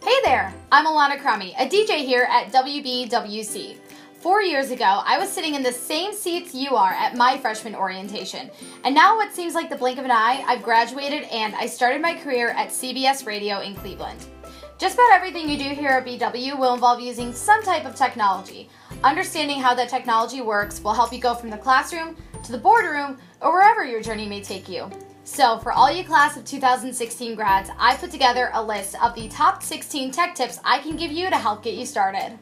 Hey there, I'm Alana Crummy, a DJ here at WBWC. 4 years ago, I was sitting in the same seats you are at my freshman orientation. And now what seems like the blink of an eye, I've graduated and I started my career at CBS Radio in Cleveland. Just about everything you do here at BW will involve using some type of technology. Understanding how that technology works will help you go from the classroom to the boardroom or wherever your journey may take you. So for all you class of 2016 grads, I put together a list of the top 16 tech tips I can give you to help get you started.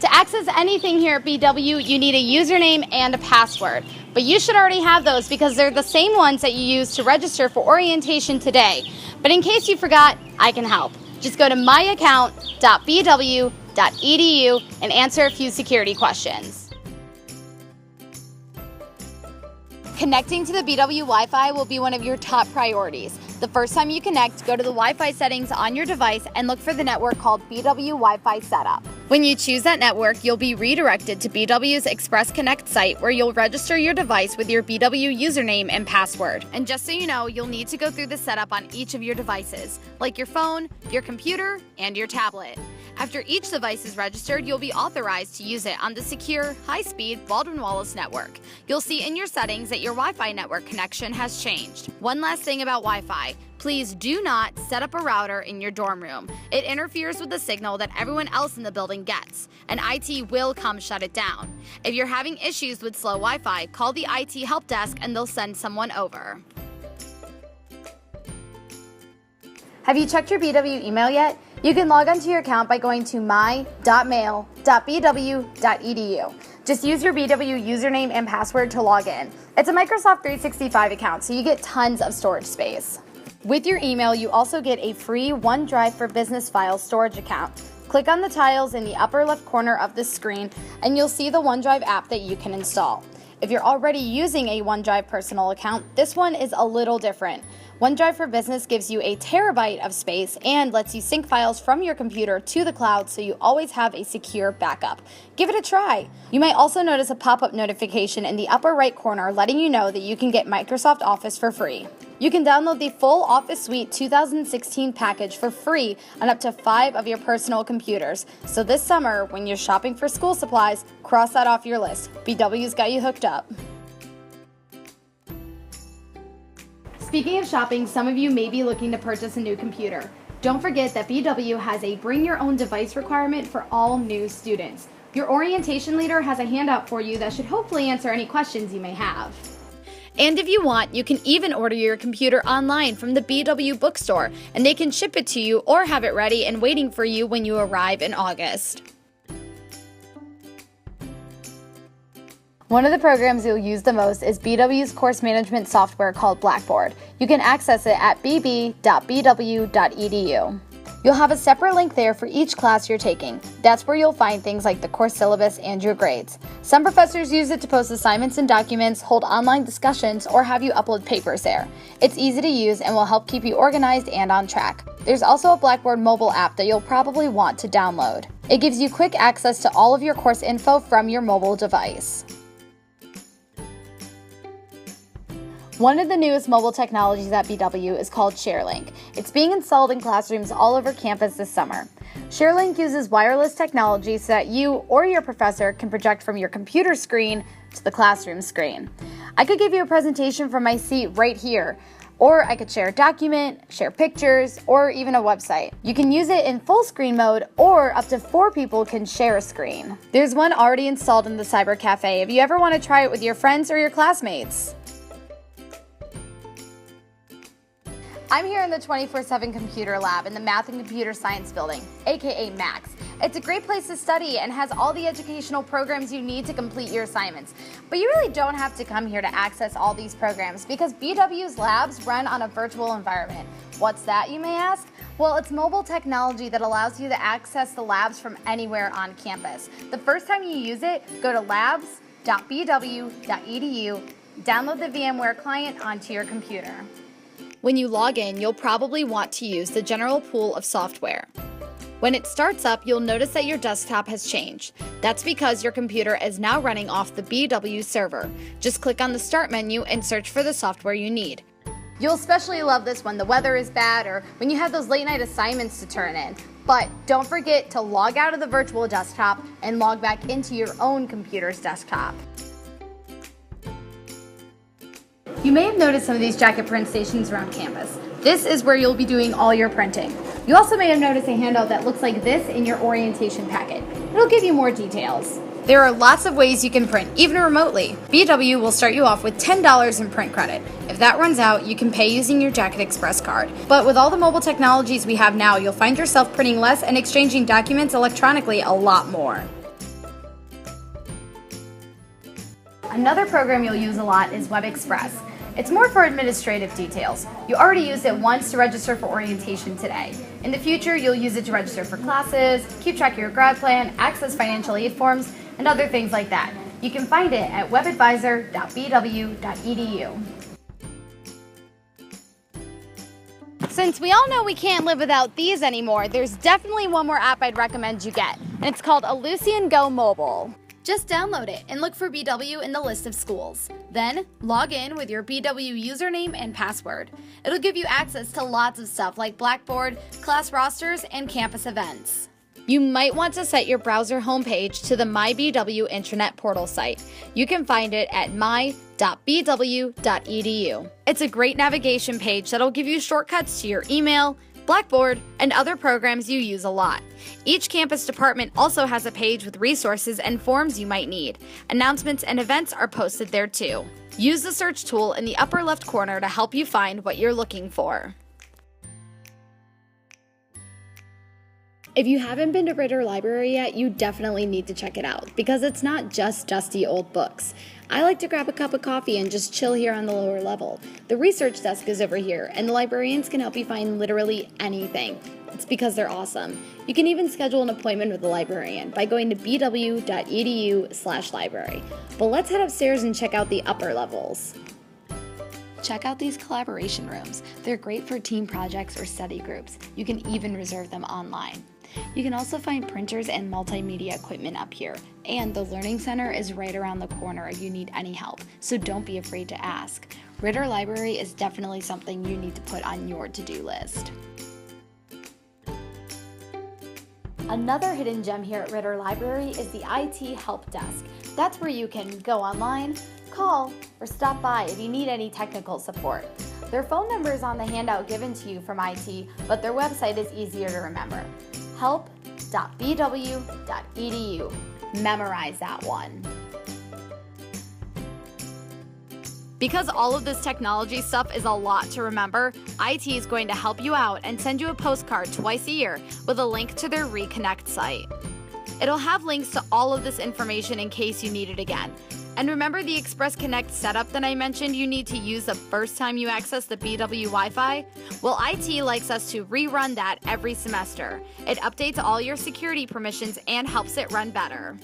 To access anything here at BW, you need a username and a password. But you should already have those because they're the same ones that you used to register for orientation today. But in case you forgot, I can help. Just go to myaccount.bw.edu and answer a few security questions. Connecting to the BW Wi-Fi will be one of your top priorities. The first time you connect, go to the Wi-Fi settings on your device and look for the network called BW Wi-Fi Setup. When you choose that network, you'll be redirected to BW's Express Connect site where you'll register your device with your BW username and password. And just so you know, you'll need to go through the setup on each of your devices, like your phone, your computer, and your tablet. After each device is registered, you'll be authorized to use it on the secure, high-speed Baldwin Wallace network. You'll see in your settings that your Wi-Fi network connection has changed. One last thing about Wi-Fi. Please do not set up a router in your dorm room. It interferes with the signal that everyone else in the building gets, and IT will come shut it down. If you're having issues with slow Wi-Fi, call the IT help desk and they'll send someone over. Have you checked your BW email yet? You can log onto your account by going to my.mail.bw.edu. Just use your BW username and password to log in. It's a Microsoft 365 account, so you get tons of storage space. With your email, you also get a free OneDrive for Business file storage account. Click on the tiles in the upper left corner of the screen, and you'll see the OneDrive app that you can install. If you're already using a OneDrive personal account, this one is a little different. OneDrive for Business gives you a terabyte of space and lets you sync files from your computer to the cloud so you always have a secure backup. Give it a try. You might also notice a pop-up notification in the upper right corner letting you know that you can get Microsoft Office for free. You can download the full Office Suite 2016 package for free on up to 5 of your personal computers. So this summer, when you're shopping for school supplies, cross that off your list. BW's got you hooked up. Speaking of shopping, some of you may be looking to purchase a new computer. Don't forget that BW has a bring your own device requirement for all new students. Your orientation leader has a handout for you that should hopefully answer any questions you may have. And if you want, you can even order your computer online from the BW bookstore, and they can ship it to you or have it ready and waiting for you when you arrive in August. One of the programs you'll use the most is BW's course management software called Blackboard. You can access it at bb.bw.edu. You'll have a separate link there for each class you're taking. That's where you'll find things like the course syllabus and your grades. Some professors use it to post assignments and documents, hold online discussions, or have you upload papers there. It's easy to use and will help keep you organized and on track. There's also a Blackboard mobile app that you'll probably want to download. It gives you quick access to all of your course info from your mobile device. One of the newest mobile technologies at BW is called ShareLink. It's being installed in classrooms all over campus this summer. ShareLink uses wireless technology so that you or your professor can project from your computer screen to the classroom screen. I could give you a presentation from my seat right here, or I could share a document, share pictures, or even a website. You can use it in full screen mode, or up to 4 people can share a screen. There's one already installed in the Cyber Cafe if you ever want to try it with your friends or your classmates. I'm here in the 24/7 Computer Lab in the Math and Computer Science Building, aka MAX. It's a great place to study and has all the educational programs you need to complete your assignments. But you really don't have to come here to access all these programs because BW's labs run on a virtual environment. What's that, you may ask? Well, it's mobile technology that allows you to access the labs from anywhere on campus. The first time you use it, go to labs.bw.edu, download the VMware client onto your computer. When you log in, you'll probably want to use the general pool of software. When it starts up, you'll notice that your desktop has changed. That's because your computer is now running off the BW server. Just click on the Start menu and search for the software you need. You'll especially love this when the weather is bad or when you have those late night assignments to turn in. But don't forget to log out of the virtual desktop and log back into your own computer's desktop. You may have noticed some of these jacket print stations around campus. This is where you'll be doing all your printing. You also may have noticed a handout that looks like this in your orientation packet. It'll give you more details. There are lots of ways you can print, even remotely. BW will start you off with $10 in print credit. If that runs out, you can pay using your Jacket Express card. But with all the mobile technologies we have now, you'll find yourself printing less and exchanging documents electronically a lot more. Another program you'll use a lot is Web Express. It's more for administrative details. You already used it once to register for orientation today. In the future, you'll use it to register for classes, keep track of your grad plan, access financial aid forms, and other things like that. You can find it at webadvisor.bw.edu. Since we all know we can't live without these anymore, there's definitely one more app I'd recommend you get, and it's called Ellucian Go Mobile. Just download it and look for BW in the list of schools. Then, log in with your BW username and password. It'll give you access to lots of stuff like Blackboard, class rosters, and campus events. You might want to set your browser homepage to the MyBW intranet portal site. You can find it at my.bw.edu. It's a great navigation page that'll give you shortcuts to your email, Blackboard, and other programs you use a lot. Each campus department also has a page with resources and forms you might need. Announcements and events are posted there too. Use the search tool in the upper left corner to help you find what you're looking for. If you haven't been to Ritter Library yet, you definitely need to check it out because it's not just dusty old books. I like to grab a cup of coffee and just chill here on the lower level. The research desk is over here, and the librarians can help you find literally anything. It's because they're awesome. You can even schedule an appointment with a librarian by going to bw.edu/library. But let's head upstairs and check out the upper levels. Check out these collaboration rooms. They're great for team projects or study groups. You can even reserve them online. You can also find printers and multimedia equipment up here. And the Learning Center is right around the corner if you need any help, so don't be afraid to ask. Ritter Library is definitely something you need to put on your to-do list. Another hidden gem here at Ritter Library is the IT Help Desk. That's where you can go online, call, or stop by if you need any technical support. Their phone number is on the handout given to you from IT, but their website is easier to remember. help.bw.edu. Memorize that one. Because all of this technology stuff is a lot to remember, IT is going to help you out and send you a postcard twice a year with a link to their Reconnect site. It'll have links to all of this information in case you need it again. And remember the Express Connect setup that I mentioned you need to use the first time you access the BW Wi-Fi? Well, IT likes us to rerun that every semester. It updates all your security permissions and helps it run better.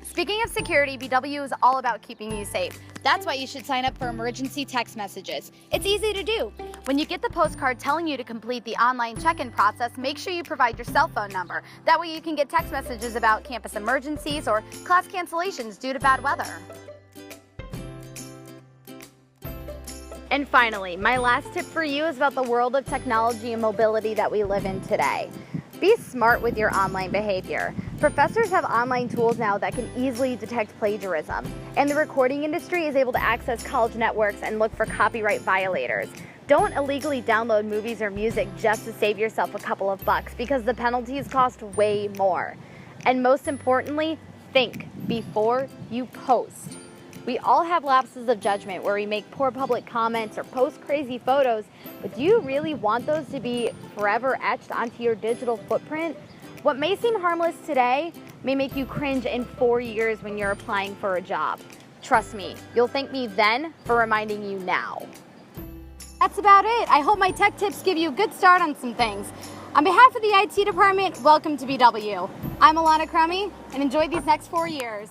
Speaking of security, BW is all about keeping you safe. That's why you should sign up for emergency text messages. It's easy to do. When you get the postcard telling you to complete the online check-in process, make sure you provide your cell phone number. That way you can get text messages about campus emergencies or class cancellations due to bad weather. And finally, my last tip for you is about the world of technology and mobility that we live in today. Be smart with your online behavior. Professors have online tools now that can easily detect plagiarism, and the recording industry is able to access college networks and look for copyright violators. Don't illegally download movies or music just to save yourself a couple of bucks because the penalties cost way more. And most importantly, think before you post. We all have lapses of judgment where we make poor public comments or post crazy photos, but do you really want those to be forever etched onto your digital footprint? What may seem harmless today may make you cringe in 4 years when you're applying for a job. Trust me, you'll thank me then for reminding you now. That's about it. I hope my tech tips give you a good start on some things. On behalf of the IT department, welcome to BW. I'm Alana Crummy, and enjoy these next 4 years.